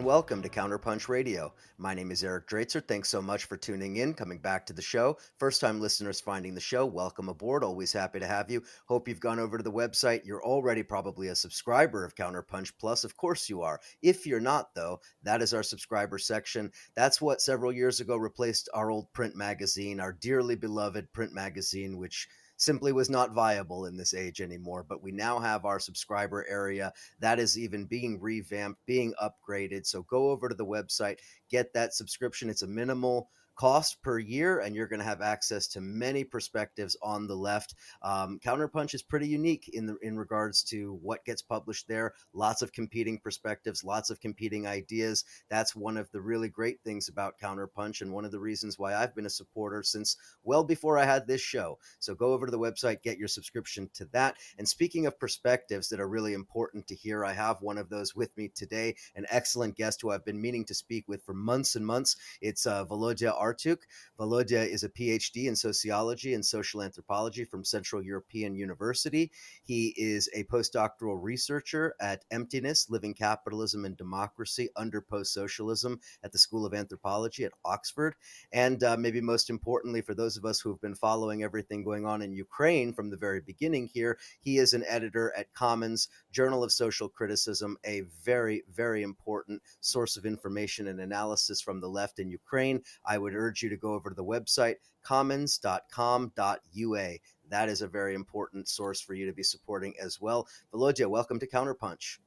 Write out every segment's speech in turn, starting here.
welcome to CounterPunch Radio. My name is Eric Draitzer. Thanks so much for tuning in, coming back to the show. First time listeners finding the show, welcome aboard. Always happy to have you. Hope you've gone over to the website. You're already probably a subscriber of CounterPunch Plus. Of course you are. If you're not, though, that is our subscriber section. That's what several years ago replaced our old print magazine, our dearly beloved print magazine, which simply was not viable in this age anymore. But we now have our subscriber area that is even being revamped, being upgraded. So go over to the website, get that subscription. It's a minimal cost per year, and you're going to have access to many perspectives on the left. Counterpunch is pretty unique in regards to what gets published there. Lots of competing perspectives, lots of competing ideas. That's one of the really great things about Counterpunch, and one of the reasons why I've been a supporter since well before I had this show. So go over to the website, get your subscription to that. And speaking of perspectives that are really important to hear, I have one of those with me today, an excellent guest who I've been meaning to speak with for months and months. It's Volodia Artiukh. Volodia is a PhD in sociology and social anthropology from Central European University. He is a postdoctoral researcher at Emptiness, Living Capitalism and Democracy under Post-Socialism at the School of Anthropology at Oxford. And maybe most importantly, for those of us who have been following everything going on in Ukraine from the very beginning here, he is an editor at Commons, Journal of Social Criticism, a very, very important source of information and analysis from the left in Ukraine. I would urge you to go over to the website, commons.com.ua. That is a very important source for you to be supporting as well. Volodia, welcome to Counterpunch.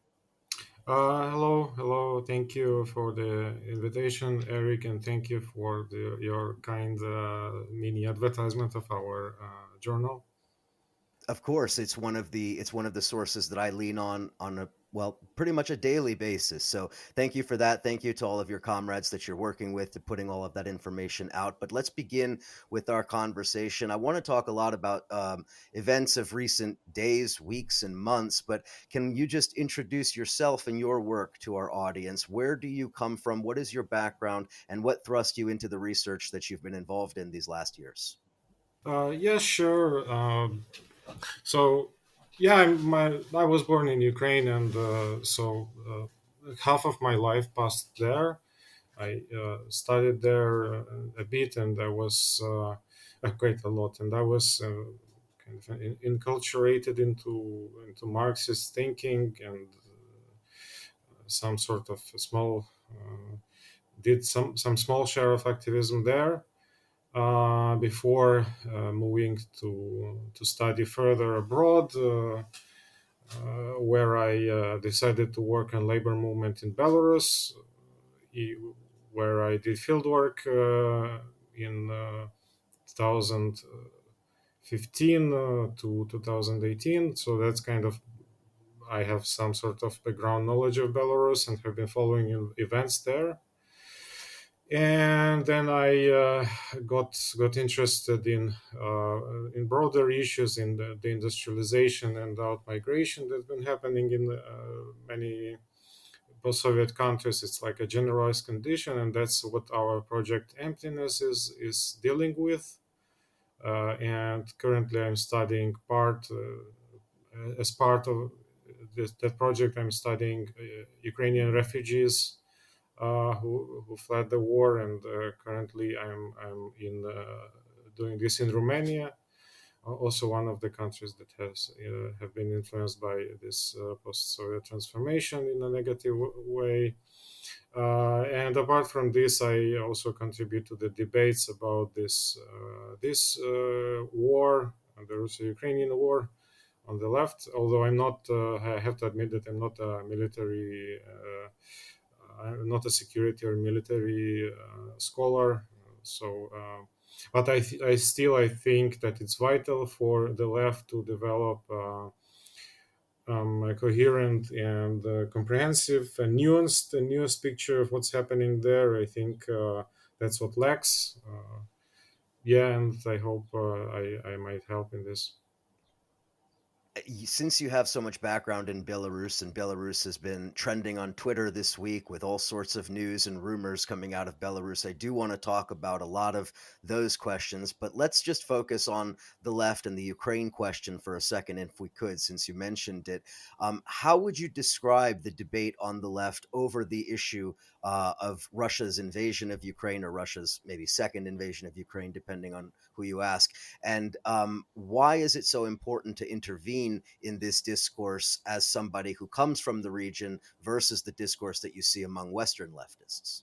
Hello. Thank you for the invitation, Eric, and thank you for your kind mini advertisement of our journal. Of course, it's one of the sources that I lean on a pretty much a daily basis. So thank you for that. Thank you to all of your comrades that you're working with to putting all of that information out. But let's begin with our conversation. I want to talk a lot about events of recent days, weeks, and months. But can you just introduce yourself and your work to our audience? Where do you come from? What is your background, and what thrust you into the research that you've been involved in these last years? Yeah, sure. So, yeah, I was born in Ukraine, and half of my life passed there. I studied there a bit, and I was quite a lot, and I was kind of enculturated into Marxist thinking and some sort of small did some small share of activism there before moving to study further abroad, where I decided to work on labor movement in Belarus, where I did fieldwork in 2015 to 2018. So that's kind of I have some sort of background knowledge of Belarus and have been following events there. And then I got interested in broader issues in the industrialization and out migration that's been happening in many post-Soviet countries. It's like a generalized condition, and that's what our project Emptiness is dealing with. And currently, I'm studying as part of that project. I'm studying Ukrainian refugees who fled the war, and currently I'm in doing this in Romania, also one of the countries that has have been influenced by this post-Soviet transformation in a negative way. And apart from this, I also contribute to the debates about this war, the Russo-Ukrainian war, on the left. Although I have to admit that I'm not a military. I'm not a security or military scholar, but I think that it's vital for the left to develop a coherent and comprehensive and nuanced picture of what's happening there. I think that's what lacks. Yeah, and I hope I might help in this. since you have so much background in Belarus, and Belarus has been trending on Twitter this week with all sorts of news and rumors coming out of Belarus, I do want to talk about a lot of those questions. But let's just focus on the left and the Ukraine question for a second, if we could, since you mentioned it. How would you describe the debate on the left over the issue of Russia's invasion of Ukraine, or Russia's maybe second invasion of Ukraine, depending on who you ask? And why is it so important to intervene in this discourse as somebody who comes from the region versus the discourse that you see among Western leftists?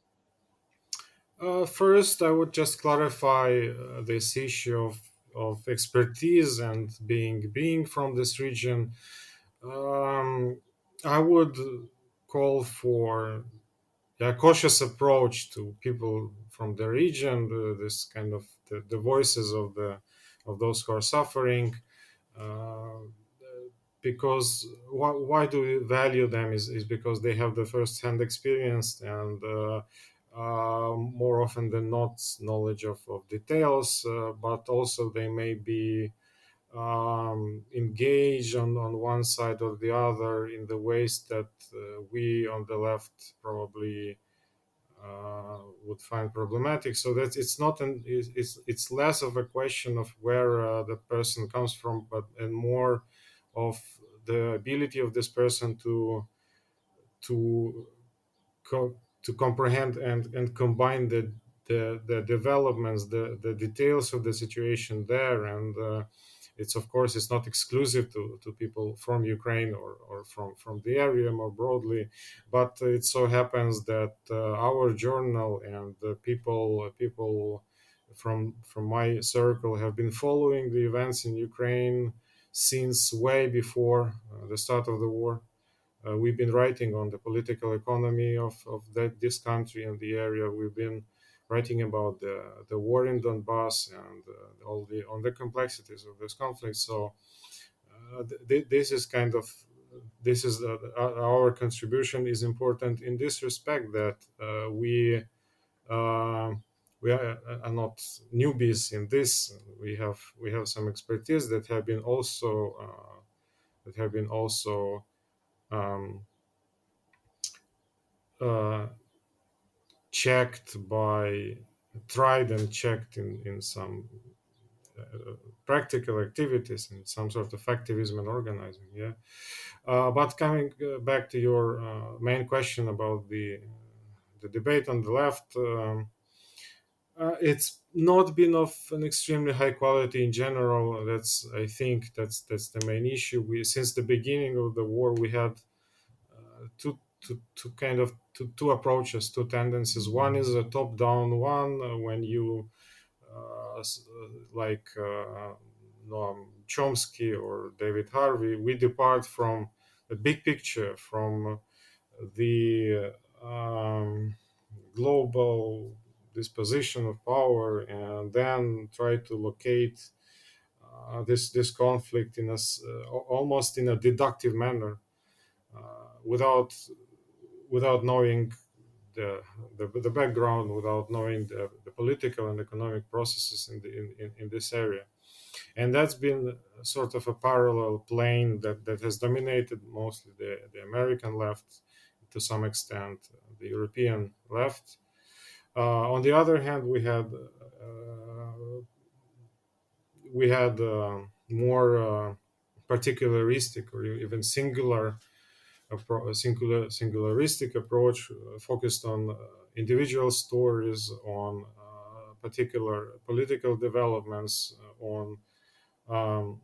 First, I would just clarify this issue of expertise and being from this region. Um, I would call for a cautious approach to people from the region. This kind of the voices of those who are suffering. Uh, because why do we value them is because they have the first-hand experience and more often than not knowledge of details, but also they may be engaged on one side or the other in the ways that we on the left probably would find problematic. So that it's not it's less of a question of where the person comes from, but and more of the ability of this person to to comprehend and combine the developments, the details of the situation there. And it's of course it's not exclusive to people from Ukraine or from the area more broadly, but it so happens that our journal and the people from my circle have been following the events in Ukraine since way before the start of the war. We've been writing on the political economy of this country and the area. We've been writing about the war in Donbass and all the on the complexities of this conflict. So this is kind of this is our contribution is important in this respect that uh, we are not newbies in this. We have some expertise that have been also um, uh, checked by tried and checked in some practical activities and some sort of activism and organizing. Yeah, but coming back to your main question about the debate on the left. It's not been of an extremely high quality in general. I think that's the main issue. We since the beginning of the war we had two kind of two approaches, two tendencies. One is a top-down one when you like Noam Chomsky or David Harvey, we depart from the big picture, from the global disposition of power, and then try to locate this conflict in almost in a deductive manner, without knowing the background, without knowing the political and economic processes in this area. And that's been sort of a parallel plane that has dominated mostly the American left, to some extent the European left. On the other hand, we had more particularistic or even singularistic approach focused on individual stories, on particular political developments, on um,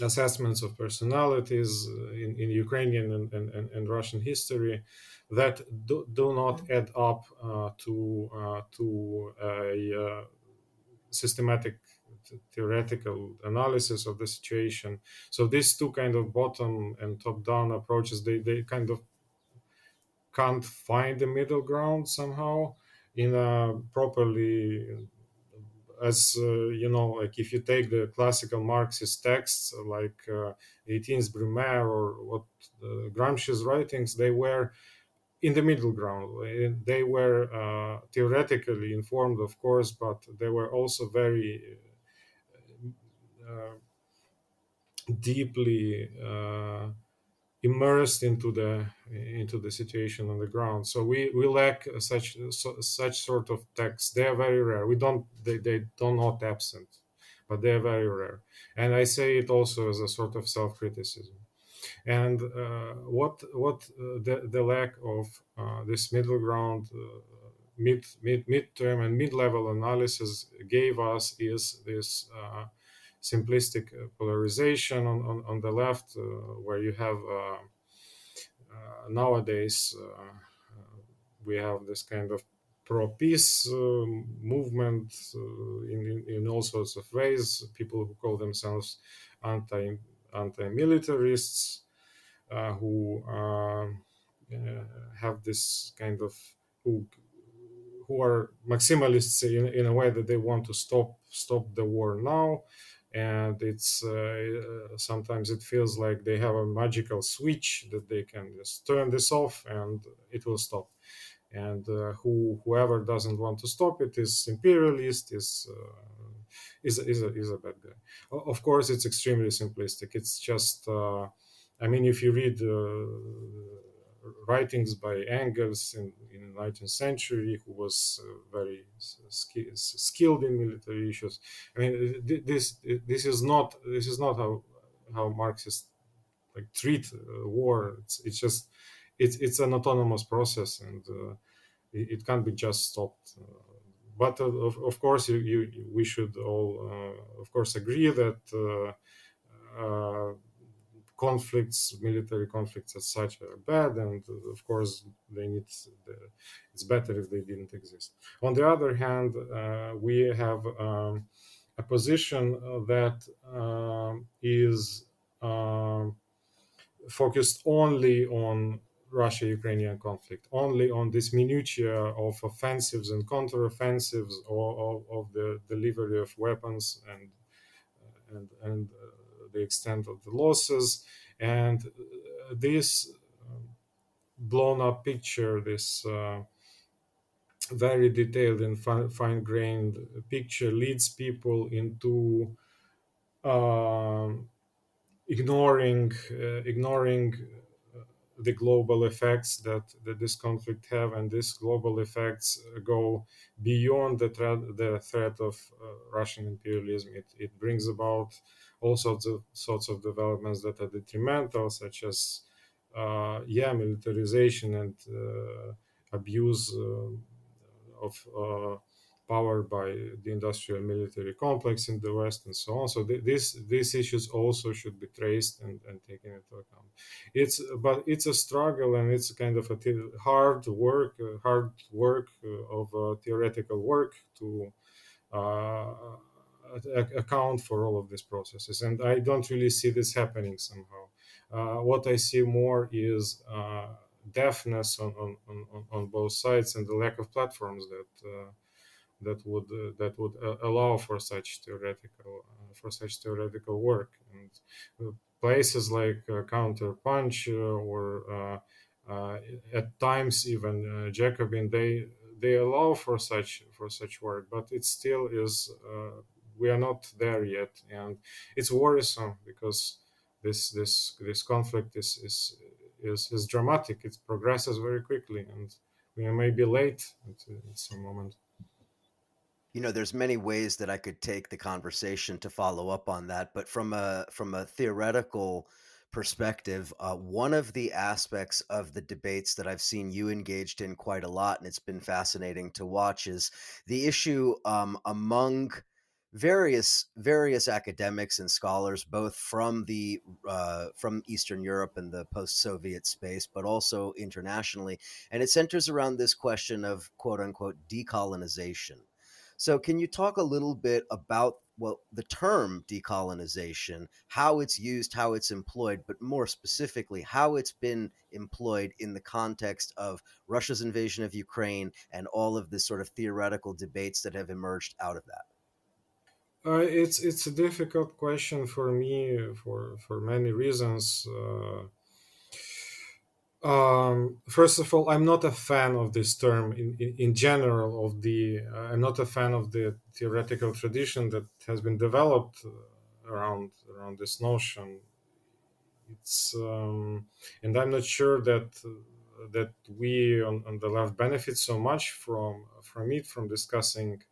assessments of personalities in Ukrainian and Russian history that do not add up to a systematic theoretical analysis of the situation. So these two kind of bottom and top down approaches, they kind of can't find the middle ground somehow in a properly, as like if you take the classical Marxist texts like 18th Brumaire or what Gramsci's writings, they were in the middle ground. They were theoretically informed, of course, but they were also very deeply immersed into the situation on the ground. So we lack such sort of texts. They are very rare. We don't they don't not absent, but they are very rare. And I say it also as a sort of self-criticism. And what the lack of this middle ground, midterm and mid-level analysis gave us is this simplistic polarization on the left, where you have nowadays we have this kind of pro-peace movement in all sorts of ways. People who call themselves anti-militarists, who have this kind of who who are maximalists in a way that they want to stop the war now, and it's sometimes it feels like they have a magical switch that they can just turn this off and it will stop. And whoever doesn't want to stop it is imperialist, is a bad guy. Of course, it's extremely simplistic. It's just, I mean, if you read writings by Engels in the 19th century, who was very skilled in military issues. I mean, this is not how Marxists like treat war. It's just it's an autonomous process, and it can't be just stopped. But of course, we should all, of course, agree that military conflicts as such, are bad, and of course, they need. It's better if they didn't exist. On the other hand, we have a position that is focused only on Russia-Ukrainian conflict, only on this minutiae of offensives and counteroffensives, or of the delivery of weapons and the extent of the losses, and this blown up picture, this very detailed and fine-grained picture, leads people into um, ignoring the global effects that this conflict have, and these global effects go beyond the threat of Russian imperialism. It brings about all sorts of developments that are detrimental, such as militarization and abuse of power by the industrial military complex in the West, and so on. So these issues also should be traced and taken into account. It's a struggle, and it's kind of a hard work of theoretical work to uh, account for all of these processes. And I don't really see this happening somehow. What I see more is deafness on both sides, and the lack of platforms that would allow for such theoretical work. And places like CounterPunch, or at times even Jacobin, they allow for such work, but it still is. We are not there yet, and it's worrisome because this conflict is dramatic. It progresses very quickly, and we may be late at some moment. There's many ways that I could take the conversation to follow up on that, but from a theoretical perspective, one of the aspects of the debates that I've seen you engaged in quite a lot, and it's been fascinating to watch, is the issue among various academics and scholars, both from Eastern Europe and the post-Soviet space, but also internationally, and it centers around this question of quote unquote decolonization. So, can you talk a little bit about, well, the term decolonization, how it's used, how it's employed, but more specifically, how it's been employed in the context of Russia's invasion of Ukraine and all of the sort of theoretical debates that have emerged out of that? It's a difficult question for me for many reasons. First of all, I'm not a fan of this term in general. I'm not a fan of the theoretical tradition that has been developed around this notion. It's And I'm not sure that we on the left benefit so much from discussing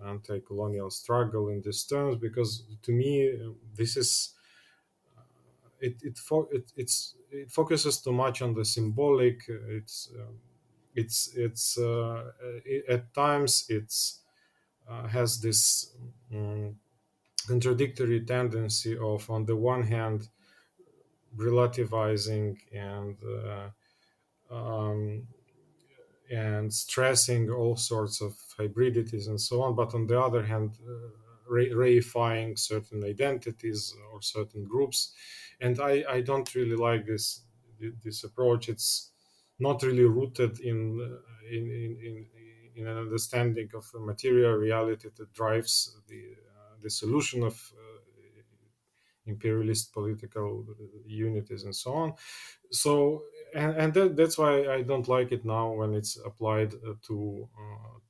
anti-colonial struggle in these terms, because to me this is it focuses too much on the symbolic. At times it's has this contradictory tendency of, on the one hand, relativizing um, and stressing all sorts of hybridities and so on, but on the other hand, reifying certain identities or certain groups. And I don't really like this approach. It's not really rooted in an understanding of the material reality that drives the solution of imperialist political unities and so on. So that's why I don't like it now when it's applied to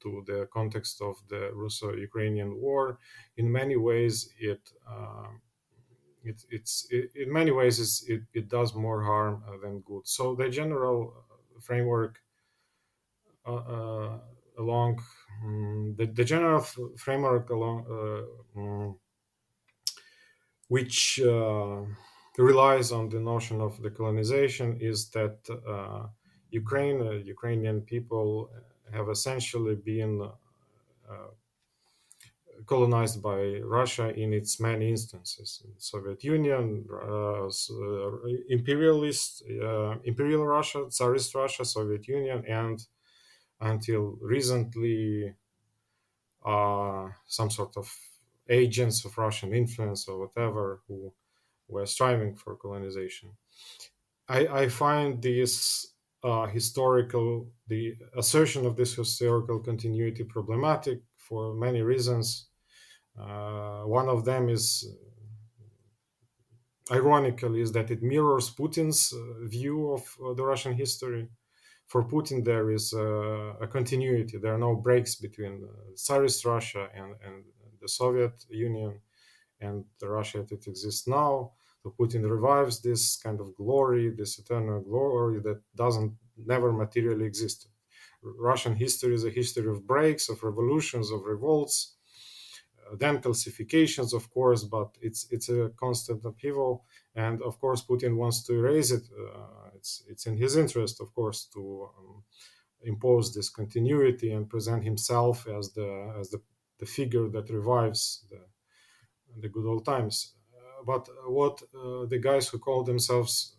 the context of the Russo-Ukrainian war. In many ways, in many ways it does more harm than good. So the general framework along the general framework along which relies on the notion of decolonization is that Ukrainian people have essentially been colonized by Russia in its many instances. In the Soviet Union, imperial Russia, Tsarist Russia, Soviet Union, and until recently, some sort of agents of Russian influence or whatever who were striving for colonization. I find the assertion of this historical continuity problematic for many reasons. One of them is, ironically, is that it mirrors Putin's view of the Russian history. For Putin, there is a continuity. There are no breaks between Tsarist Russia and the Soviet Union and the Russia that exists now. So Putin revives this kind of glory, this eternal glory that doesn't never materially exist. Russian history is a history of breaks, of revolutions, of revolts, then calcifications, of course, but it's a constant upheaval. And of course, Putin wants to erase it. It's in his interest, of course, to impose this continuity and present himself as the figure that revives the good old times. But what the guys who call themselves,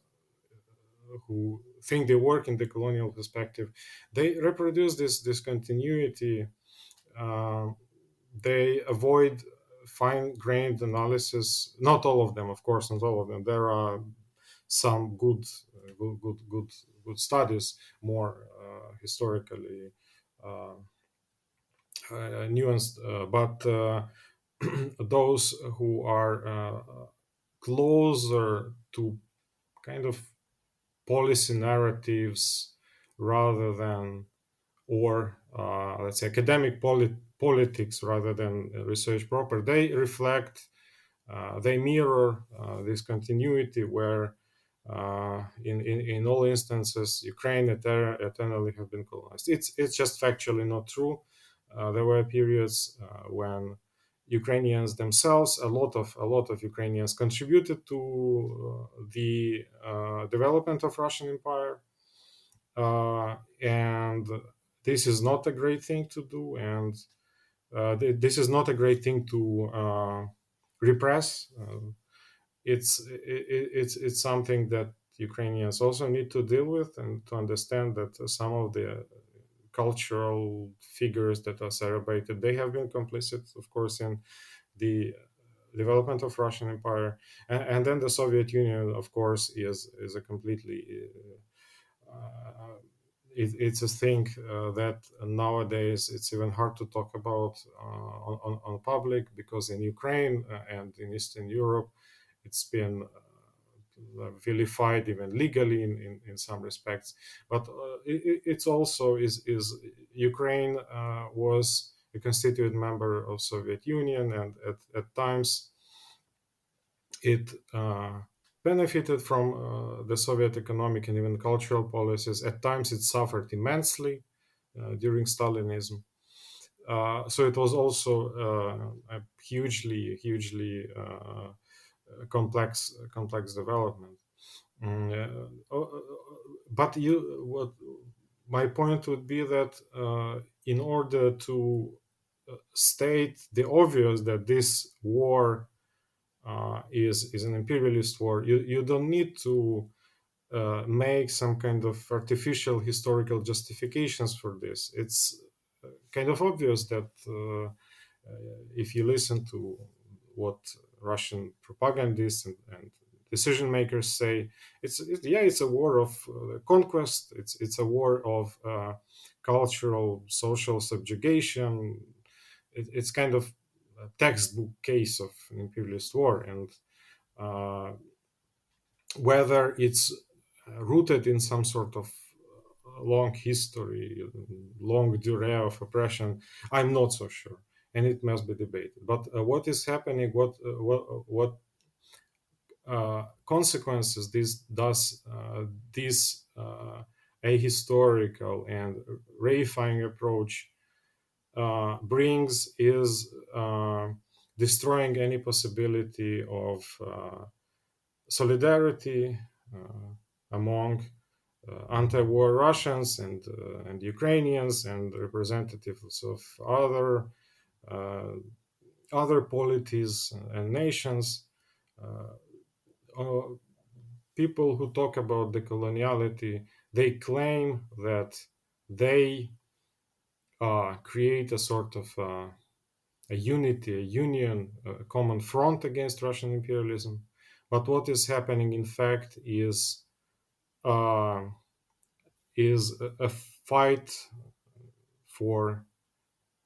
who think they work in the colonial perspective, they reproduce this continuity. They avoid fine-grained analysis. Not all of them, of course, not all of them. There are some good studies, more historically nuanced, but those who are closer to kind of policy narratives rather than, or let's say, academic politics rather than research proper, they reflect, they mirror this continuity where in all instances Ukraine eternally have been colonized. It's just factually not true. There were periods when Ukrainians themselves, a lot of Ukrainians contributed to the development of Russian Empire, and this is not a great thing to do, and this is not a great thing to repress. It's something that Ukrainians also need to deal with, and to understand that some of the cultural figures that are celebrated, they have been complicit, of course, in the development of Russian Empire, and then the Soviet Union, of course, is a completely it's a thing that nowadays it's even hard to talk about on public, because in Ukraine and in Eastern Europe, it's been vilified even legally in some respects. But it's also is Ukraine was a constituent member of Soviet Union, and at times it benefited from the Soviet economic and even cultural policies. At times it suffered immensely during Stalinism. So it was also a hugely complex development. But what my point would be that in order to state the obvious that this war is an imperialist war, you don't need to make some kind of artificial historical justifications for this. It's kind of obvious that if you listen to what Russian propagandists and decision makers say, it's a war of conquest. It's a war of cultural social subjugation. It's kind of a textbook case of an imperialist war, and uh, whether it's rooted in some sort of long history, long durée of oppression, I'm not so sure, and it must be debated. But what is happening? What consequences this ahistorical and reifying approach brings is destroying any possibility of solidarity among anti-war Russians and Ukrainians and representatives of uh, other polities and nations. Uh, uh, People who talk about decoloniality, they claim that they create a sort of a unity, a union, a common front against Russian imperialism. But what is happening, in fact, uh, is a fight for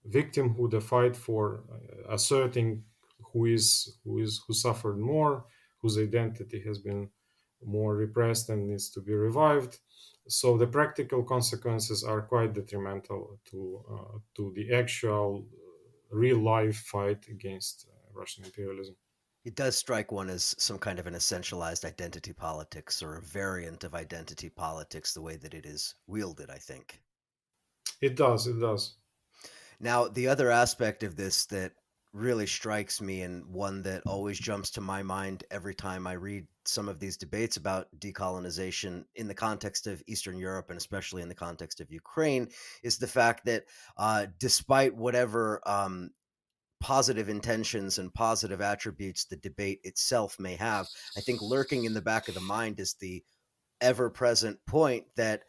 victimhood, a fight for asserting who suffered more, whose identity has been more repressed and needs to be revived. So the practical consequences are quite detrimental to the actual real life fight against Russian imperialism. It does strike one as some kind of an essentialized identity politics or a variant of identity politics, the way that it is wielded, I think. It does. It does. Now, the other aspect of this that really strikes me, and one that always jumps to my mind every time I read some of these debates about decolonization in the context of Eastern Europe and especially in the context of Ukraine, is the fact that despite whatever positive intentions and positive attributes the debate itself may have, I think lurking in the back of the mind is the ever present point that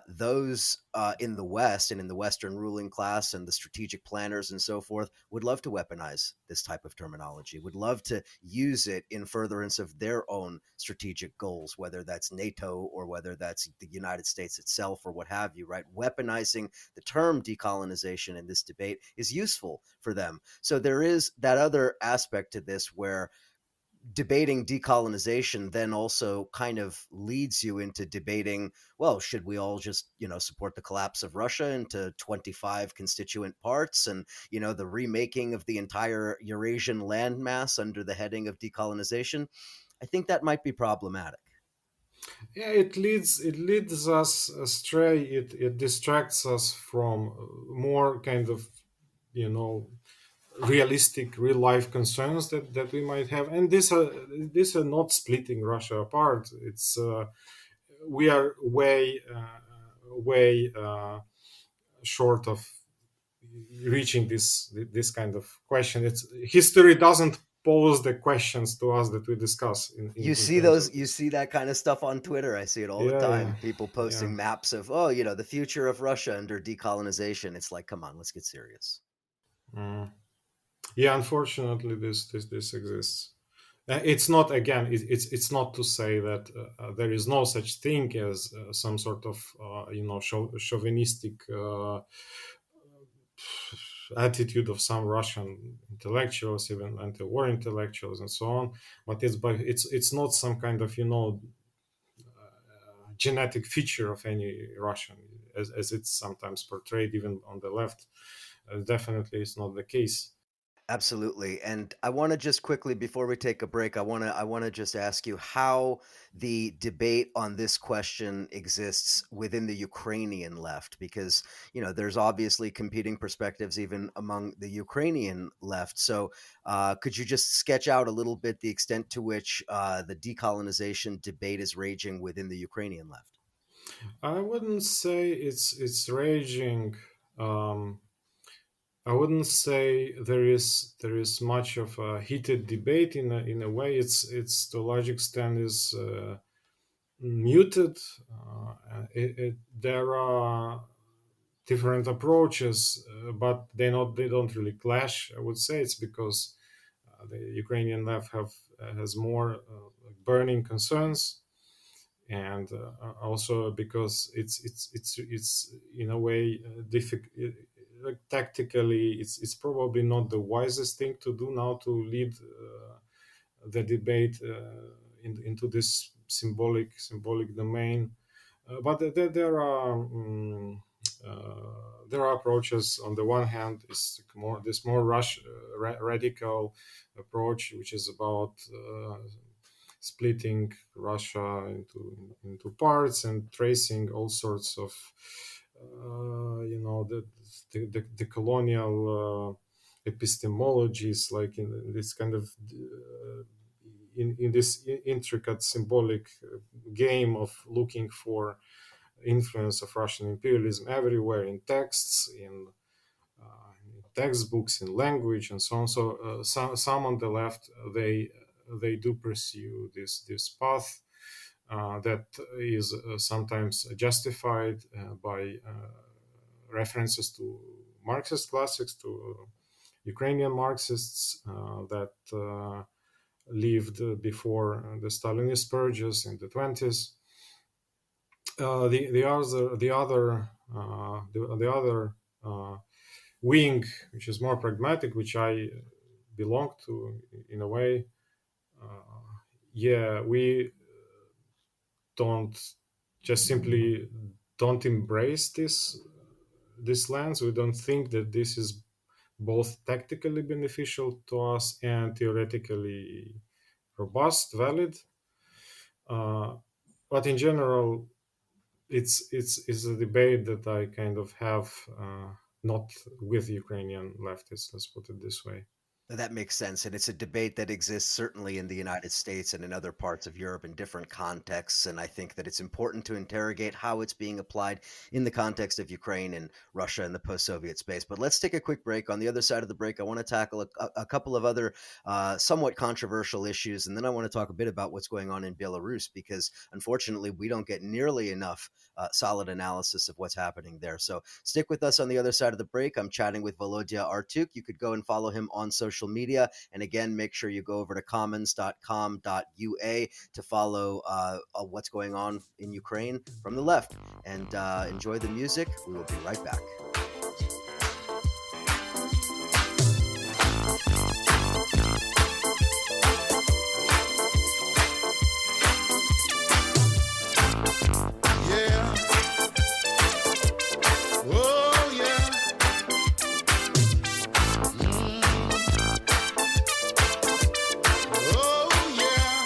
those in the West and in the Western ruling class and the strategic planners and so forth would love to weaponize this type of terminology, would love to use it in furtherance of their own strategic goals, whether that's NATO or whether that's the United States itself or what have you, right? Weaponizing the term decolonization in this debate is useful for them. So there is that other aspect to this where debating decolonization then also kind of leads you into debating, well, should we all just, support the collapse of Russia into 25 constituent parts and, the remaking of the entire Eurasian landmass under the heading of decolonization? I think that might be problematic. Yeah, it leads us astray. It distracts us from more kind of you know realistic real life concerns that we might have, and these are not splitting Russia apart. It's we are way short of reaching this kind of question. It's history doesn't pose the questions to us that we discuss in terms of You see that kind of stuff on Twitter. I see it all the yeah, yeah, time. People yeah. posting maps of, oh, the future of Russia under decolonization. It's like, come on, let's get serious. Mm. Yeah, unfortunately this exists. It's not, again, it's not to say that there is no such thing as some sort of chauvinistic attitude of some Russian intellectuals, even anti-war intellectuals and so on. But it's not some kind of genetic feature of any Russian, as it's sometimes portrayed even on the left. Definitely is not the case. Absolutely. And I want to just quickly before we take a break, I want to just ask you how the debate on this question exists within the Ukrainian left because, there's obviously competing perspectives even among the Ukrainian left. So, could you just sketch out a little bit the extent to which the decolonization debate is raging within the Ukrainian left? I wouldn't say it's raging. Um, I wouldn't say there is much of a heated debate in a way. It's to a large extent is muted. There are different approaches, but they don't really clash. I would say it's because the Ukrainian left has more burning concerns, and also because it's in a way difficult. Like tactically, it's probably not the wisest thing to do now to lead the debate into this symbolic domain. But there are approaches. On the one hand, is more radical approach, which is about splitting Russia into parts and tracing all sorts of the colonial epistemologies, like in this kind of in this intricate symbolic game of looking for influence of Russian imperialism everywhere in texts, in textbooks, in language, and so on. So some on the left they do pursue this path that is sometimes justified by references to Marxist classics, to Ukrainian Marxists that lived before the Stalinist purges in the 20s. The other wing, which is more pragmatic, which I belong to in a way, yeah, we don't just simply don't embrace this lens. We don't think that this is both tactically beneficial to us and theoretically robust, valid. Uh, but in general, it's a debate that I kind of have not with Ukrainian leftists. Let's put it this way. That makes sense, and it's a debate that exists certainly in the United States and in other parts of Europe in different contexts, and I think that it's important to interrogate how it's being applied in the context of Ukraine and Russia and the post-Soviet space. But let's take a quick break. On the other side of the break, I want to tackle a couple of other somewhat controversial issues, and then I want to talk a bit about what's going on in Belarus, because unfortunately, we don't get nearly enough solid analysis of what's happening there. So stick with us on the other side of the break. I'm chatting with Volodia Artiukh. You could go and follow him on social media. And again, make sure you go over to commons.com.ua to follow what's going on in Ukraine from the left. And enjoy the music. We will be right back. Yeah. Oh, yeah. Oh, yeah.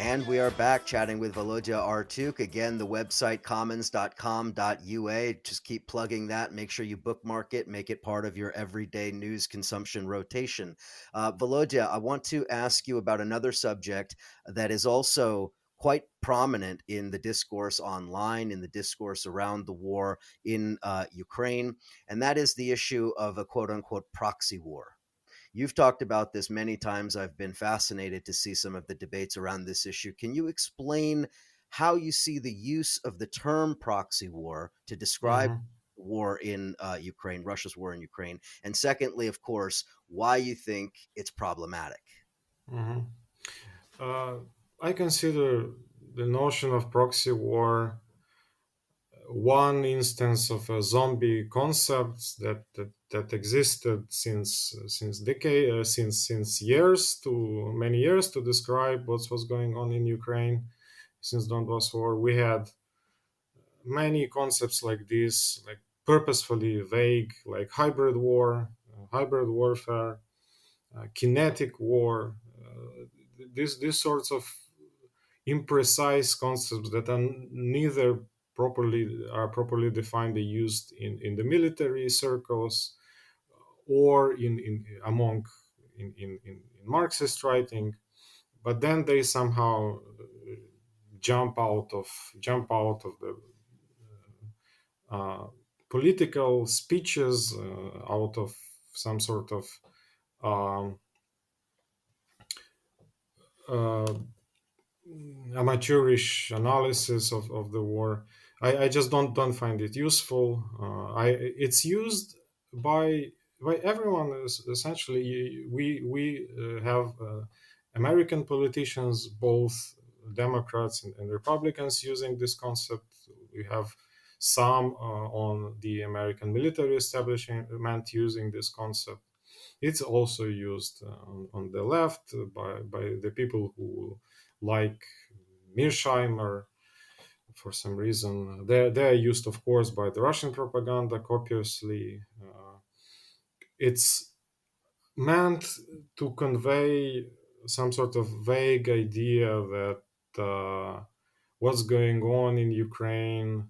And we are back chatting with Volodia Artiukh. Again, the website commons.com.ua. Just keep plugging that. Make sure you bookmark it, make it part of your everyday news consumption rotation. Volodia, I want to ask you about another subject that is also quite prominent in the discourse online, in the discourse around the war in Ukraine, and that is the issue of a quote unquote proxy war. You've talked about this many times. I've been fascinated to see some of the debates around this issue. Can you explain how you see the use of the term proxy war to describe Mhm, war in Ukraine, Russia's war in Ukraine? And secondly, of course, why you think it's problematic? mhm. Uh, I consider the notion of proxy war one instance of a zombie concept that existed since decade since years to many years to describe what was going on in Ukraine since Donbass war. We had many concepts like this, like purposefully vague, like hybrid warfare, kinetic war. These sorts of imprecise concepts that are neither properly defined and used in the military circles or in among in Marxist writing, but then they somehow jump out of the uh, political speeches, out of some sort of um, uh, amateurish analysis of the war. I just don't find it useful. It's used by everyone. Essentially, we have American politicians, both Democrats and Republicans, using this concept. We have some on the American military establishment using this concept. It's also used on the left by the people who like Mearsheimer for some reason. They're used, of course, by the Russian propaganda copiously. It's meant to convey some sort of vague idea that what's going on in Ukraine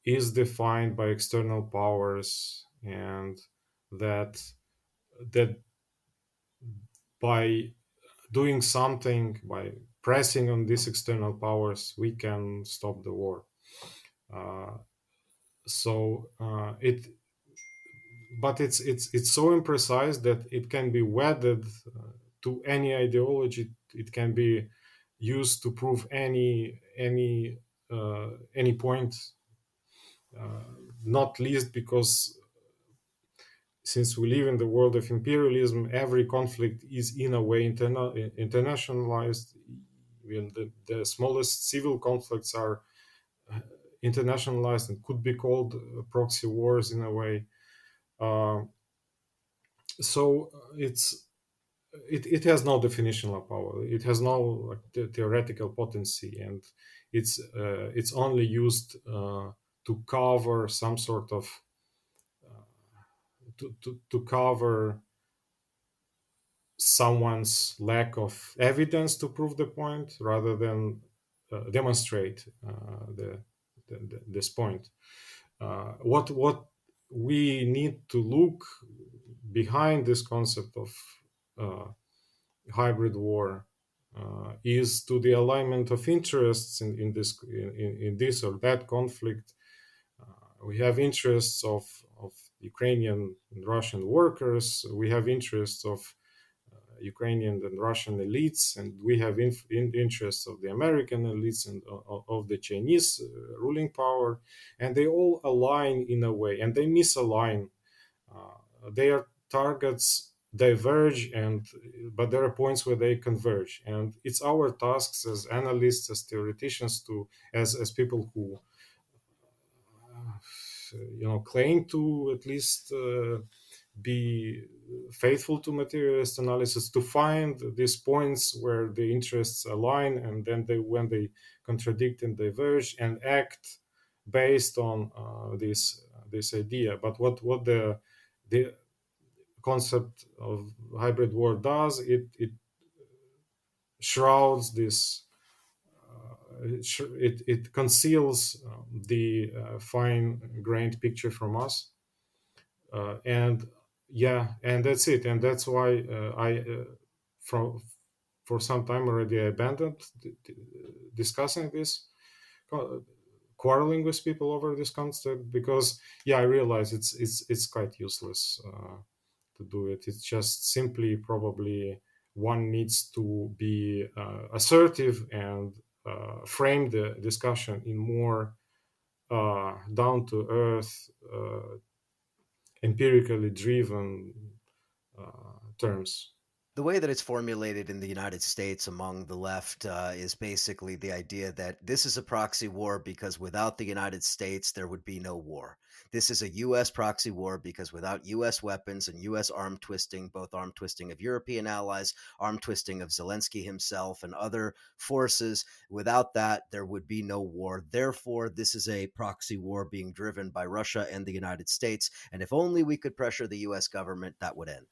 is defined by external powers, and that by doing something, by pressing on these external powers, we can stop the war. Uh, it, but it's so imprecise that it can be wedded to any ideology. It can be used to prove any point. Not least because since we live in the world of imperialism, every conflict is in a way internationalized. Even the smallest civil conflicts are internationalized and could be called proxy wars in a way. Uh, it has no definitional power. It has no like, theoretical potency, and it's only used to cover some sort of to cover someone's lack of evidence to prove the point rather than demonstrate this point. What we need to look behind this concept of uh, hybrid war is to the alignment of interests in this or that conflict. We have interests of Ukrainian and Russian workers. We have interests of Ukrainian and Russian elites, and we have interests of the American elites and of the Chinese ruling power, and they all align in a way, and they misalign. Their targets diverge, but there are points where they converge, and it's our tasks as analysts, as theoreticians, to as people who claim to at least be faithful to materialist analysis, to find these points where the interests align, and then when they contradict and diverge, and act based on this idea. But what the concept of hybrid war does, it shrouds this it conceals the fine-grained picture from us, and yeah, and that's it, and that's why I from for some time already I abandoned discussing this, quarreling with people over this concept, because yeah, I realize it's quite useless to do it. It's just simply probably one needs to be assertive and frame the discussion in more down to earth, empirically driven terms. The way that it's formulated in the United States among the left is basically the idea that this is a proxy war because without the United States, there would be no war. This is a U.S. proxy war because without U.S. weapons and U.S. arm twisting, both arm twisting of European allies, arm twisting of Zelensky himself and other forces, without that, there would be no war. Therefore, this is a proxy war being driven by Russia and the United States. And if only we could pressure the U.S. government, that would end.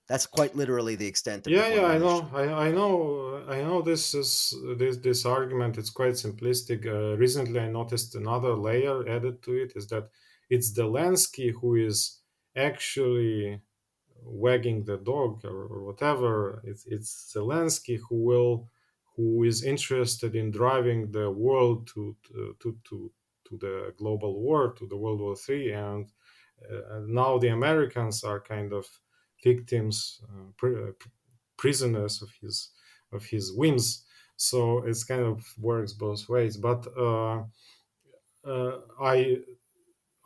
That's quite literally the extent of the Yeah, yeah, I know, formulation. I know. This is this argument. It's quite simplistic. Recently, I noticed another layer added to it is that it's Zelensky who is actually wagging the dog, or whatever. It's Zelensky who is interested in driving the world to the global war, to the World War III, and now the Americans are kind of victims, prisoners of his whims. So it's kind of works both ways. But uh, I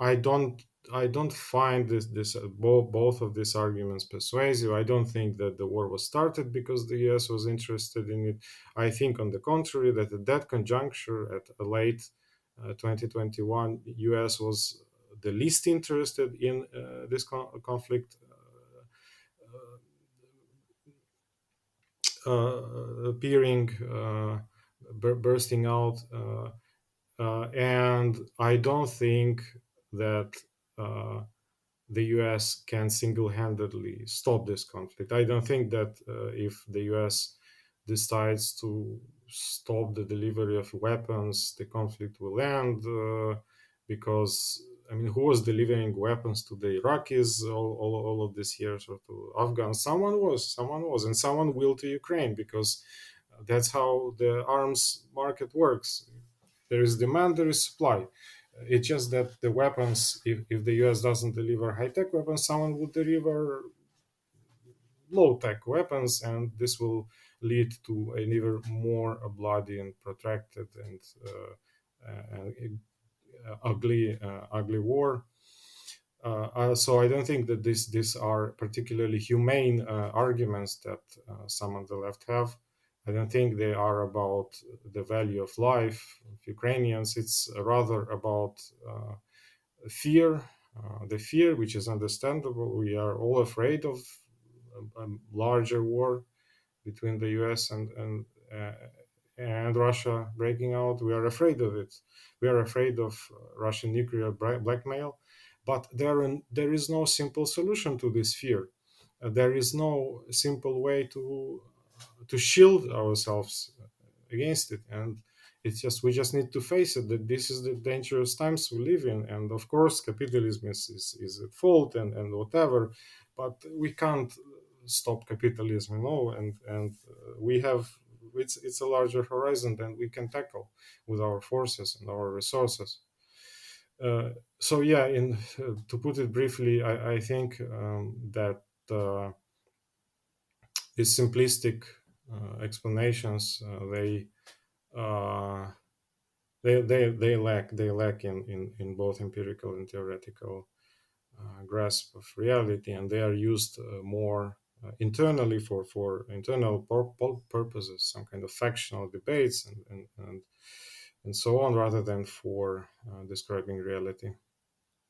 I don't I don't find this both of these arguments persuasive. I don't think that the war was started because the U.S. was interested in it. I think, on the contrary, that at that conjuncture, at a late 2021, U.S. was the least interested in this conflict appearing, bursting out. And I don't think that the US can single handedly stop this conflict. I don't think that if the US decides to stop the delivery of weapons, the conflict will end. Because, I mean, who was delivering weapons to the Iraqis all of these years, or to Afghans? Someone was, and someone will to Ukraine, because that's how the arms market works. There is demand, there is supply. It's just that the weapons, if the US doesn't deliver high tech weapons, someone will deliver low tech weapons, and this will lead to an even more bloody and protracted and ugly war. So I don't think that these are particularly humane arguments that some on the left have. I don't think they are about the value of life of Ukrainians. It's rather about fear, the fear, which is understandable. We are all afraid of a larger war between the U.S. And Russia breaking out. We are afraid of it. We are afraid of Russian nuclear blackmail. But there is no simple solution to this fear. There is no simple way to shield ourselves against it. And it's just we just need to face it, that this is the dangerous times we live in. And of course, capitalism is at fault, and whatever. But we can't stop capitalism, and we have it's a larger horizon than we can tackle with our forces and our resources. So yeah, in to put it briefly, I think that these simplistic explanations, uh, they lack in both empirical and theoretical grasp of reality, and they are used more internally for internal purposes, some kind of factional debates and so on, rather than for describing reality.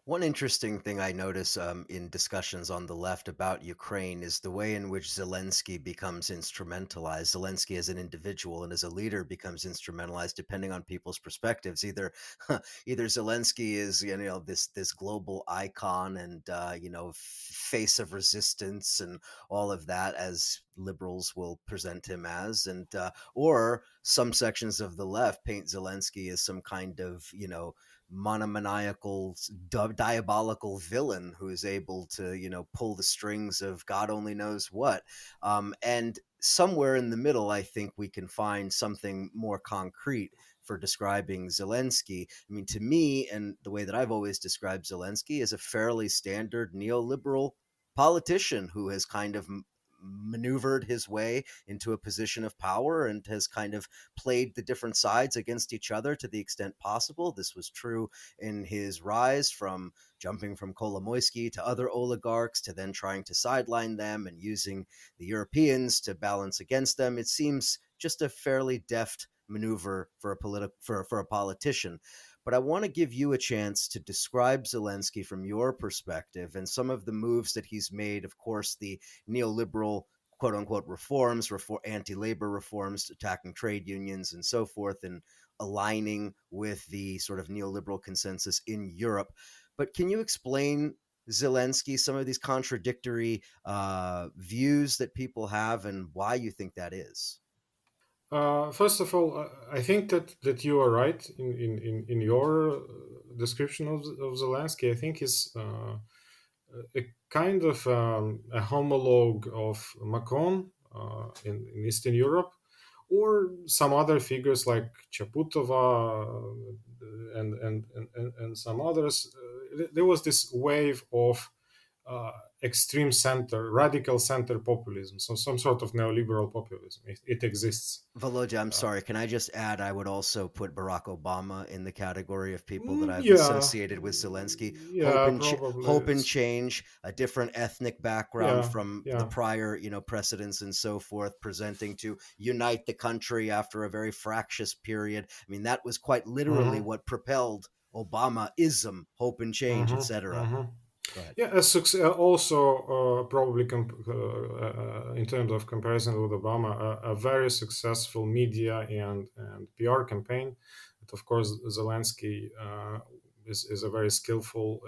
One interesting thing I notice in discussions on the left about Ukraine is the way in which Zelensky becomes instrumentalized. Zelensky, as an individual and as a leader, becomes instrumentalized depending on people's perspectives. Either, either Zelensky is this global icon and face of resistance and all of that, as liberals will present him as, and or some sections of the left paint Zelensky as some kind of monomaniacal diabolical villain who is able to pull the strings of god only knows what, and somewhere in the middle I think we can find something more concrete for describing Zelensky. I mean, to me, and the way that I've always described Zelensky, is a fairly standard neoliberal politician who has kind of maneuvered his way into a position of power and has kind of played the different sides against each other to the extent possible. This was true in his rise from jumping from Kolomoisky to other oligarchs to then trying to sideline them and using the Europeans to balance against them. It seems just a fairly deft maneuver for for a politician. But I want to give you a chance to describe Zelensky from your perspective and some of the moves that he's made. Of course, the neoliberal quote unquote reforms, anti labor reforms, attacking trade unions and so forth, and aligning with the sort of neoliberal consensus in Europe. But can you explain Zelensky, some of these contradictory views that people have, and why you think that is? First of all, I think that you are right in your description of Zelensky. I think he's a kind of a homologue of Macron in Eastern Europe, or some other figures like Chaputova and some others. There was this wave of extreme center, radical center populism, so some sort of neoliberal populism. It exists. Volodya, I'm Uh, sorry. Can I just add? I would also put Barack Obama in the category of people that I've yeah, associated with Zelensky. yeah, probably. Hope and change, a different ethnic background Yeah, from the yeah. prior, precedents and so forth, presenting to unite the country after a very fractious period. I mean, that was quite literally Mm-hmm, what propelled Obama-ism, hope and change, mm-hmm, etc. mm-hmm. Go ahead. Yeah, also probably in terms of comparison with Obama, a very successful media and PR campaign. But of course, Zelensky is a very skillful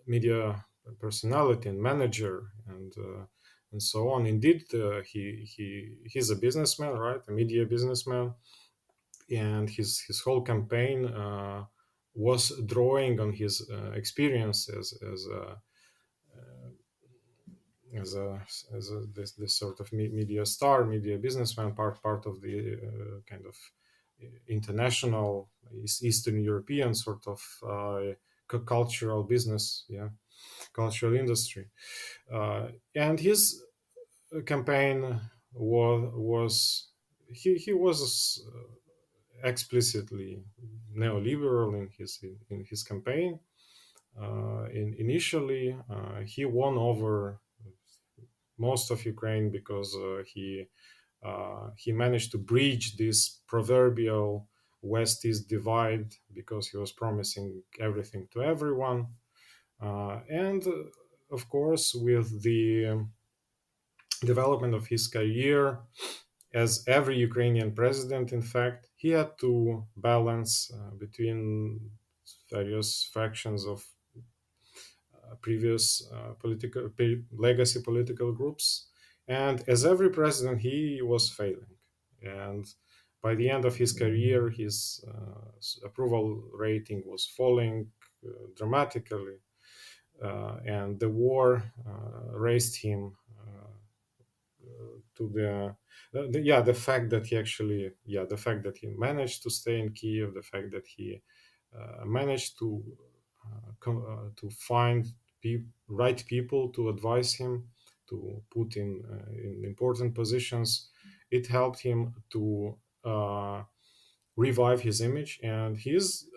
media personality and manager and so on. Indeed, he's a businessman, right? A media businessman, and his whole campaign was drawing on his experience as a this sort of media star, media businessman, part of the kind of international Eastern European sort of cultural business, yeah, cultural industry, and his campaign was he was explicitly neoliberal in his campaign. Initially, he won over most of Ukraine because he managed to breach this proverbial West-East divide because he was promising everything to everyone, and of course, with the development of his career, as every Ukrainian president, in fact, he had to balance between various factions of previous legacy political groups. And as every president, he was failing. And by the end of his career, his approval rating was falling dramatically. And the war raised him to the fact that he actually the fact that he managed to stay in Kiev, the fact that he managed to find right people to advise him, to put in important positions, it helped him to revive his image, and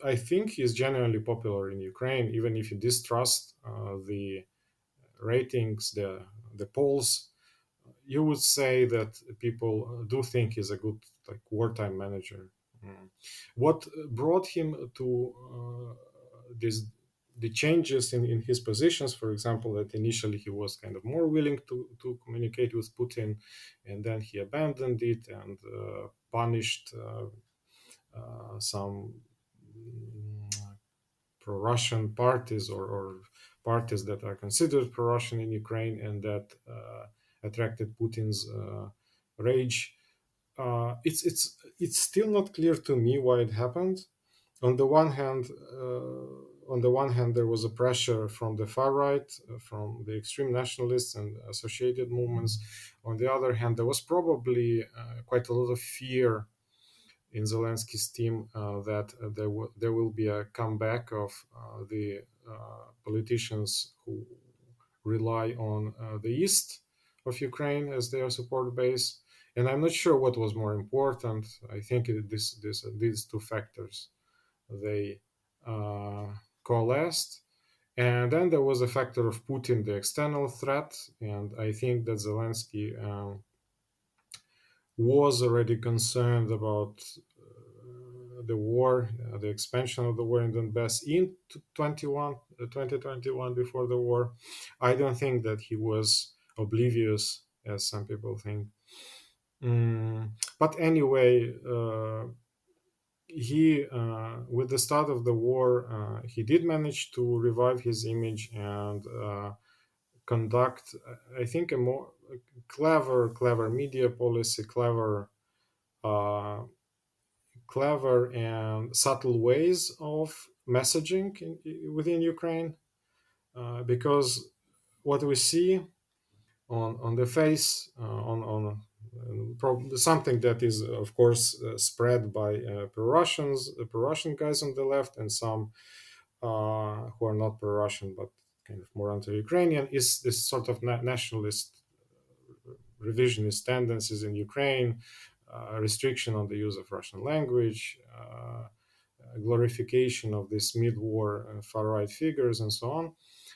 I think he's genuinely popular in Ukraine, even if you distrust the ratings, the polls. You would say that people do think he's a good, like, wartime manager. Mm. What brought him to this the changes in his positions, for example, that initially he was kind of more willing to communicate with Putin, and then he abandoned it and punished some pro-Russian parties, or parties that are considered pro-Russian in Ukraine, and that attracted Putin's rage. It's still not clear to me why it happened. On the one hand, there was a pressure from the far right, from the extreme nationalists and associated movements. On the other hand, there was probably quite a lot of fear in Zelensky's team that there will be a comeback of the politicians who rely on the east of Ukraine as their support base. And I'm not sure what was more important. I think these two factors, they coalesced. And then there was a factor of Putin, the external threat. And I think that Zelensky was already concerned about the war, the expansion of the war in Donbass in 2021, before the war. I don't think that he was oblivious, as some people think. But anyway, with the start of the war, he did manage to revive his image and conduct, I think, a more clever media policy, uh, clever and subtle ways of messaging within Ukraine, because what we see on the face, something that is, of course, spread by pro-Russian guys on the left, and some who are not pro-Russian but kind of more anti-Ukrainian, is this sort of nationalist revisionist tendencies in Ukraine, restriction on the use of Russian language, glorification of these mid-war far-right figures, and so on.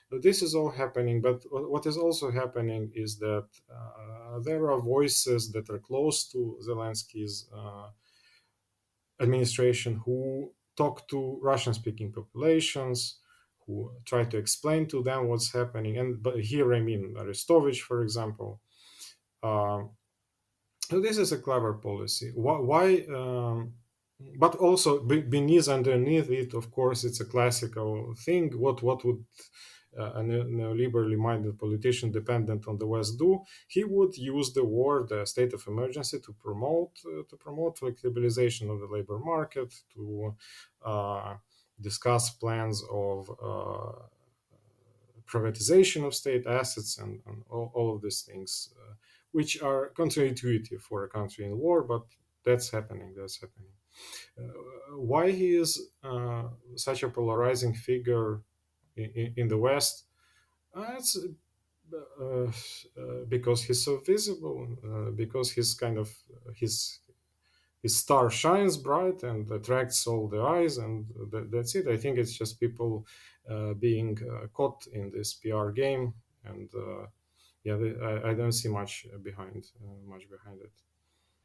But this is all happening, but what is also happening is that there are voices that are close to Zelensky's administration who talk to Russian-speaking populations, who try to explain to them what's happening. And but here I mean Arestovich, for example. Uh, so this is a clever policy. Why? But also underneath it, of course, it's a classical thing. What would a neoliberally minded politician dependent on the West do? He would use the war, the state of emergency, to promote flexibilization of the labor market, to discuss plans of privatization of state assets, and all of these things, which are counterintuitive for a country in war, but that's happening. Why he is such a polarizing figure in the West? It's because he's so visible, because his star shines bright and attracts all the eyes, and that's it. I think it's just people being caught in this PR game, and yeah, I don't see much behind it.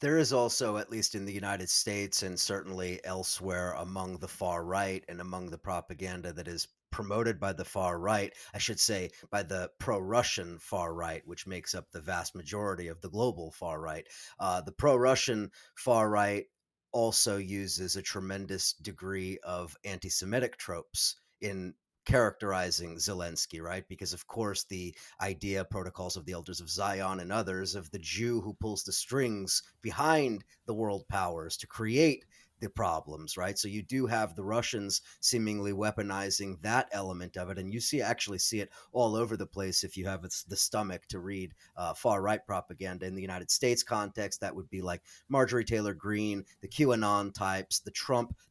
There is also, at least in the United States and certainly elsewhere among the far right and among the propaganda that is promoted by the far right, I should say by the pro Russian far right, which makes up the vast majority of the global far right. The pro Russian far right also uses a tremendous degree of anti Semitic tropes in characterizing Zelensky, right? Because, of course, the idea, protocols of the elders of Zion and others, of the Jew who pulls the strings behind the world powers to create the problems, right? So you do have the Russians seemingly weaponizing that element of it, and you actually see it all over the place. If you have the stomach to read far right propaganda in the United States context, that would be like Marjorie Taylor Greene, the QAnon types, the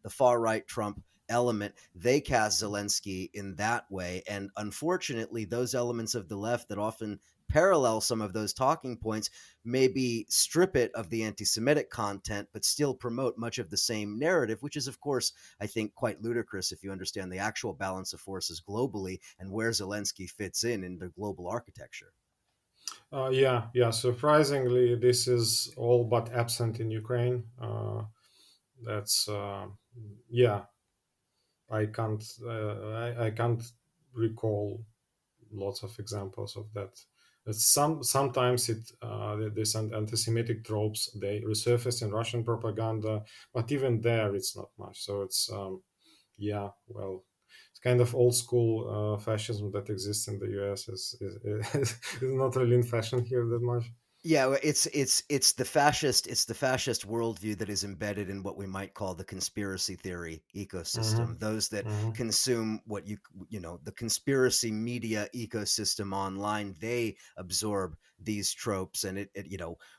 far right Trump element. They cast Zelensky in that way. And unfortunately, those elements of the left that often parallel some of those talking points maybe strip it of the anti Semitic content, but still promote much of the same narrative, which is, of course, I think quite ludicrous if you understand the actual balance of forces globally and where Zelensky fits in the global architecture. Yeah. Surprisingly, this is all but absent in Ukraine. That's yeah. I can't recall lots of examples of that. Sometimes this anti-Semitic tropes they resurface in Russian propaganda, but even there it's not much. So it's yeah, well, it's kind of old school fascism that exists in the U.S. is not really in fashion here that much. Yeah, it's the fascist worldview that is embedded in what we might call the conspiracy theory Mm-hmm. ecosystem. Those that Mm-hmm. consume what the conspiracy media ecosystem online, they absorb these tropes, and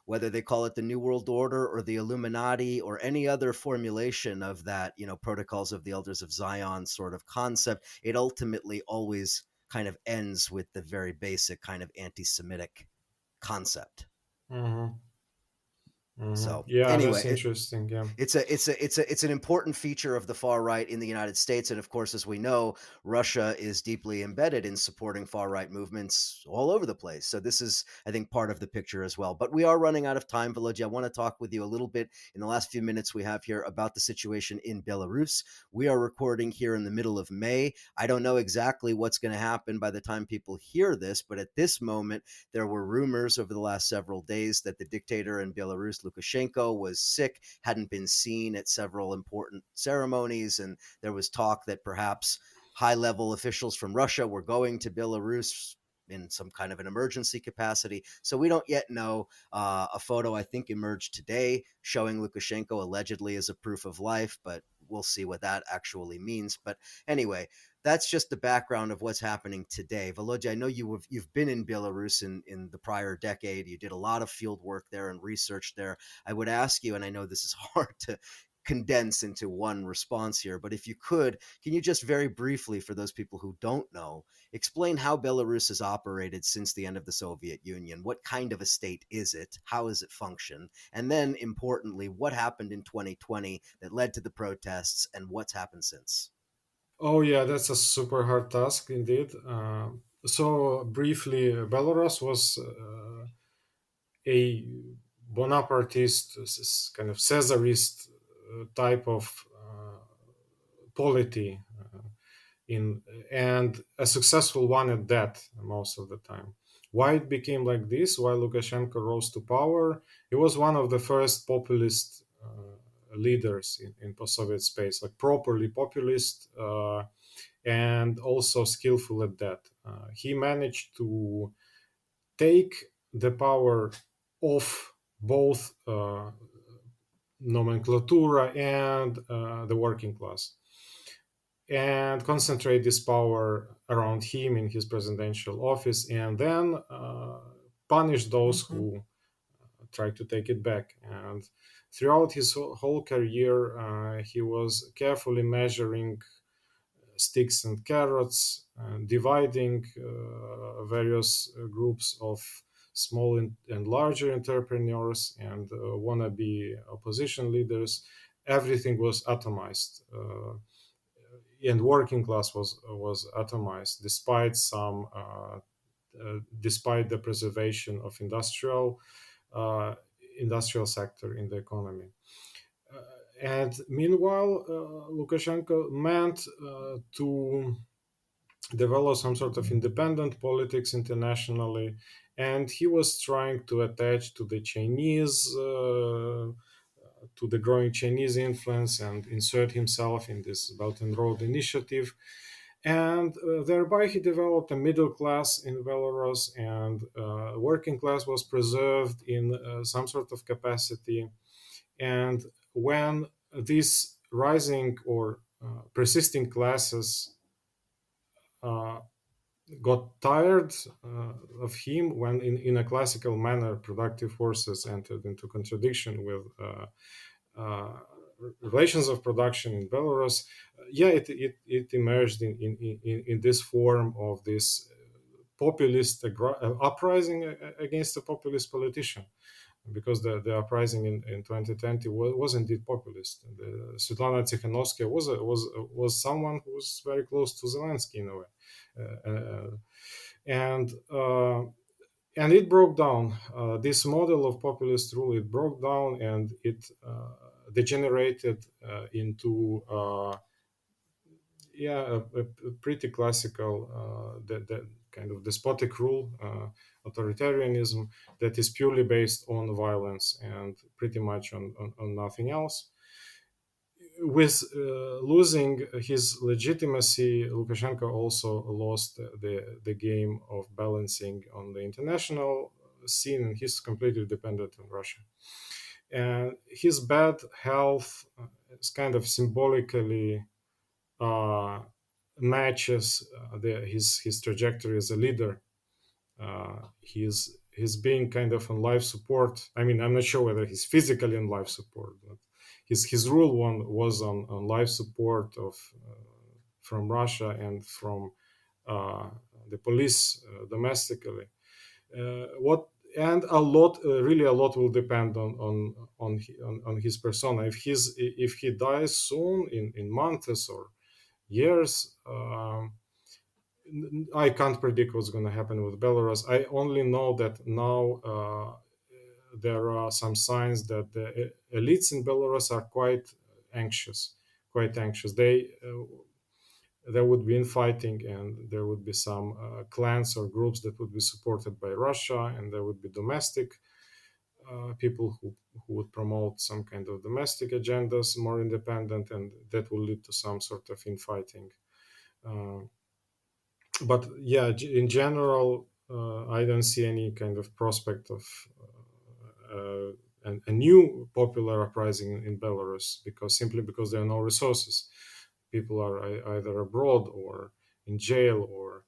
whether they call it the New World Order or the Illuminati or any other formulation of that, protocols of the Elders of Zion sort of concept, it ultimately always kind of ends with the very basic kind of anti-Semitic concept. Mm-hmm. Mm-hmm. So Yeah, anyway, that's interesting. Yeah. it's an important feature of the far right in the United States, and of course, as we know, Russia is deeply embedded in supporting far right movements all over the place. So this is, I think, part of the picture as well. But we are running out of time, Volodya. I want to talk with you a little bit in the last few minutes we have here about the situation in Belarus. We are recording here in the middle of May. I don't know exactly what's going to happen by the time people hear this, but at this moment, there were rumors over the last several days that the dictator in Belarus, Lukashenko, was sick, hadn't been seen at several important ceremonies, and there was talk that perhaps high level officials from Russia were going to Belarus in some kind of an emergency capacity. So we don't yet know. A photo, I think, emerged today showing Lukashenko allegedly as a proof of life, but we'll see what that actually means. But anyway, that's just the background of what's happening today. Volodya, I know you've been in Belarus in the prior decade. You did a lot of field work there and research there. I would ask you, and I know this is hard to condense into one response here, but if you could, can you just very briefly, for those people who don't know, explain how Belarus has operated since the end of the Soviet Union? What kind of a state is it? How does it function? And then, importantly, what happened in 2020 that led to the protests, and what's happened since? Oh yeah, that's a super hard task indeed. So briefly, Belarus was a Bonapartist, kind of Caesarist type of polity in and a successful one at that most of the time. Why it became like this? Why Lukashenko rose to power? He was one of the first populist leaders in post-Soviet space, like properly populist and also skillful at that. He managed to take the power of both nomenclatura and the working class and concentrate this power around him in his presidential office and then punish those who try to take it back. And throughout his whole career, he was carefully measuring sticks and carrots, dividing various groups of small and larger entrepreneurs and wannabe opposition leaders. Everything was atomized, and working class was atomized, despite the preservation of uh, industrial sector in the economy. And meanwhile, Lukashenko meant to develop some sort of independent politics internationally, and he was trying to attach to the Chinese, to the growing Chinese influence, and insert himself in this Belt and Road Initiative. And thereby he developed a middle class in Belarus, and working class was preserved in some sort of capacity. And when these rising or persisting classes uh, got tired of him when in a classical manner productive forces entered into contradiction with uh, relations of production in Belarus. Yeah, it emerged in this form of this populist uprising against a populist politician, because the uprising in 2020 was indeed populist. Svetlana Tikhanovskaya was someone who was very close to Zelensky in a way, uh, and uh, and it broke down this model of populist rule. It broke down, and it degenerated into a pretty classical the kind of despotic rule, authoritarianism that is purely based on violence and pretty much on nothing else. With losing his legitimacy, Lukashenko also lost the game of balancing on the international scene, and he's completely dependent on Russia. And his bad health is kind of symbolically uh, matches his trajectory as a leader. He's being kind of on life support. I mean, I'm not sure whether he's physically on life support, but his rule one was on life support of from Russia and from uh, the police domestically. What and a lot, really a lot, will depend on his persona. If he dies soon, in months or years. I can't predict what's going to happen with Belarus. I only know that now there are some signs that the elites in Belarus are quite anxious. Quite anxious. There would be infighting, and there would be some clans or groups that would be supported by Russia, and there would be domestic people who would promote some kind of domestic agendas, more independent, and that will lead to some sort of infighting. Uh, but yeah, in general, I don't see any kind of prospect of a new popular uprising in Belarus, simply because there are no resources. People are either abroad or in jail or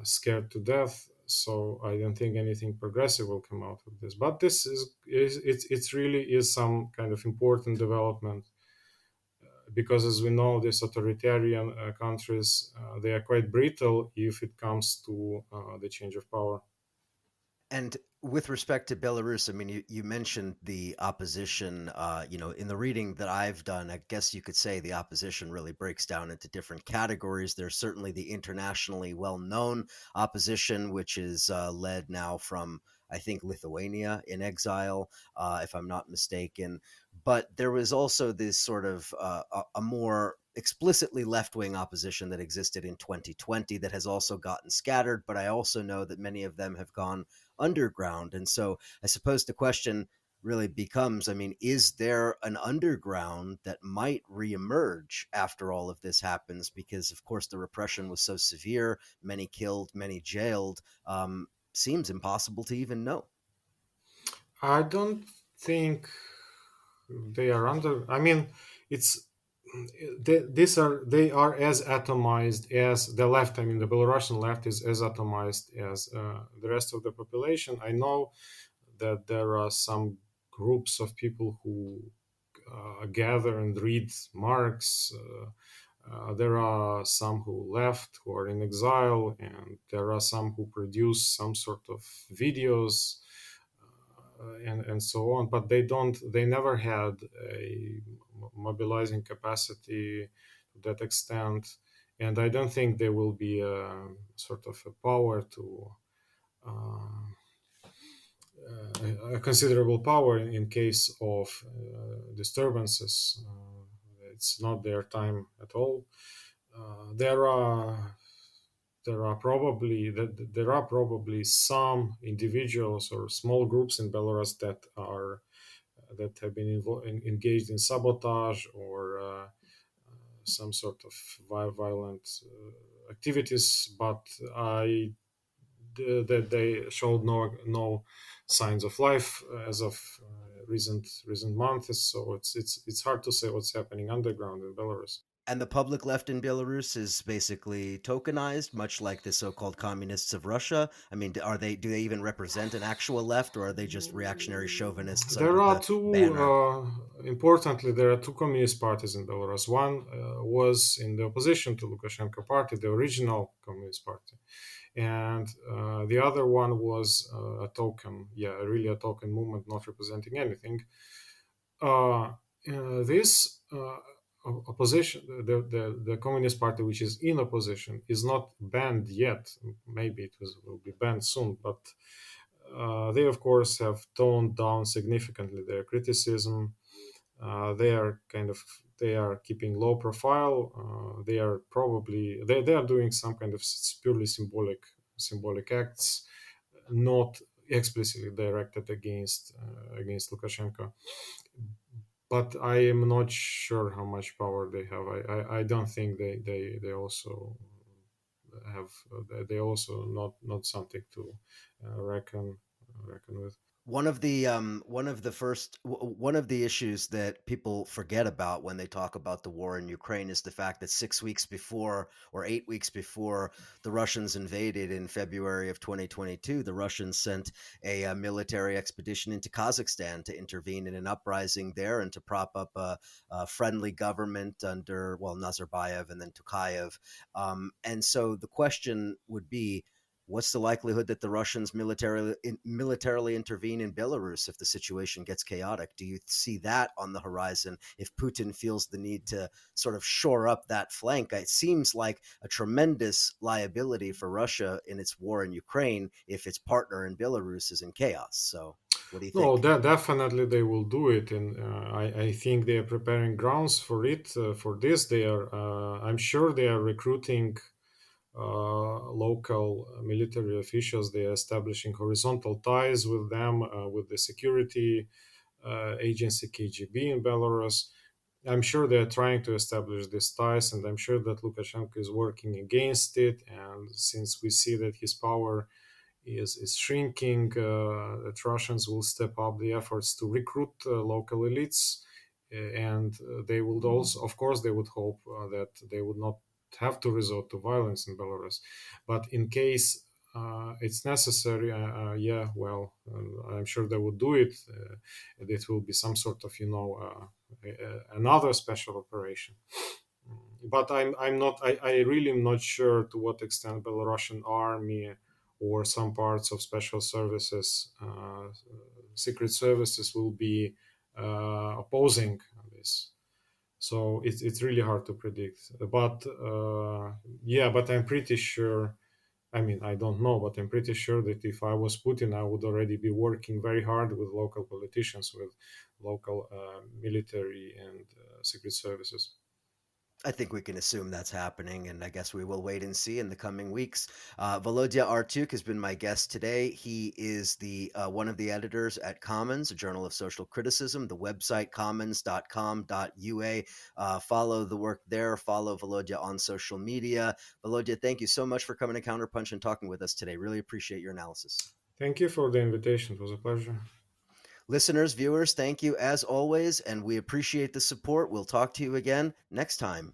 scared to death. So I don't think anything progressive will come out of this. But this it really is some kind of important development, because as we know, these authoritarian countries, they are quite brittle if it comes to the change of power. And with respect to Belarus, I mean, you mentioned the opposition. In the reading that I've done, I guess you could say the opposition really breaks down into different categories. There's certainly the internationally well-known opposition, which is led now from, I think, Lithuania in exile, if I'm not mistaken. But there was also this sort of a more explicitly left-wing opposition that existed in 2020 that has also gotten scattered. But I also know that many of them have gone underground. And so I suppose the question really becomes, I mean, is there an underground that might reemerge after all of this happens? Because, of course, the repression was so severe, many killed, many jailed, seems impossible to even know. I don't think they are under. I mean, it's they are as atomized as the left. I mean, the Belarusian left is as atomized as the rest of the population. I know that there are some groups of people who gather and read Marx. There are some who left, who are in exile, and there are some who produce some sort of videos and so on. But they never had a mobilizing capacity to that extent, and I don't think there will be a sort of a power to. A considerable power in case of disturbances. It's not their time at all. Uh, there are there are probably some individuals or small groups in Belarus that have been engaged in sabotage or some sort of violent activities, but that they showed no signs of life as of recent months. So it's hard to say what's happening underground in Belarus. And the public left in Belarus is basically tokenized, much like the so-called communists of Russia. I mean, do they even represent an actual left, or are they just reactionary chauvinists There under are the two, banner? importantly, there are two communist parties in Belarus. One was in the opposition to Lukashenko party, the original communist party, and the other one was a token, really a token movement, not representing anything. This opposition, the Communist Party, which is in opposition, is not banned yet. Maybe will be banned soon, but they, of course, have toned down significantly their criticism. They are they are keeping low profile. They are probably they are doing some kind of purely symbolic acts, not explicitly directed against Lukashenko. But I am not sure how much power they have. I don't think they also have they also not something to reckon with. One of the issues that people forget about when they talk about the war in Ukraine is the fact that 6 weeks before or 8 weeks before the Russians invaded in February of 2022, the Russians sent a military expedition into Kazakhstan to intervene in an uprising there and to prop up a friendly government under, well, Nazarbayev and then Tokayev. And so the question would be, what's the likelihood that the Russians militarily intervene in Belarus if the situation gets chaotic? Do you see that on the horizon if Putin feels the need to sort of shore up that flank? It seems like a tremendous liability for Russia in its war in Ukraine if its partner in Belarus is in chaos. So, what do you No, think? that definitely they will do it, and I think they are preparing grounds for it. For this, they are. I'm sure they are recruiting local military officials. They are establishing horizontal ties with them, with the security agency KGB in Belarus. I'm sure they're trying to establish these ties, and I'm sure that Lukashenko is working against it. And since we see that his power is shrinking, that Russians will step up the efforts to recruit local elites, and they would also, of course, they would hope that they would not have to resort to violence in Belarus. But in case it's necessary, yeah, well, I'm sure they would do it. It will be some sort of, another special operation. But I'm not. I really am not sure to what extent Belarusian army or some parts of special services, secret services, will be opposing this. So it's really hard to predict. But yeah, but I'm pretty sure. I mean, I don't know, but I'm pretty sure that if I was Putin, I would already be working very hard with local politicians, with local military and secret services. I think we can assume that's happening, and I guess we will wait and see in the coming weeks. Volodia Artiukh has been my guest today. He is the one of the editors at Commons, a journal of social criticism. The website commons.com.ua. Follow the work there. Follow Volodia on social media. Volodia, thank you so much for coming to Counterpunch and talking with us today. Really appreciate your analysis. Thank you for the invitation. It was a pleasure. Listeners, viewers, thank you as always, and we appreciate the support. We'll talk to you again next time.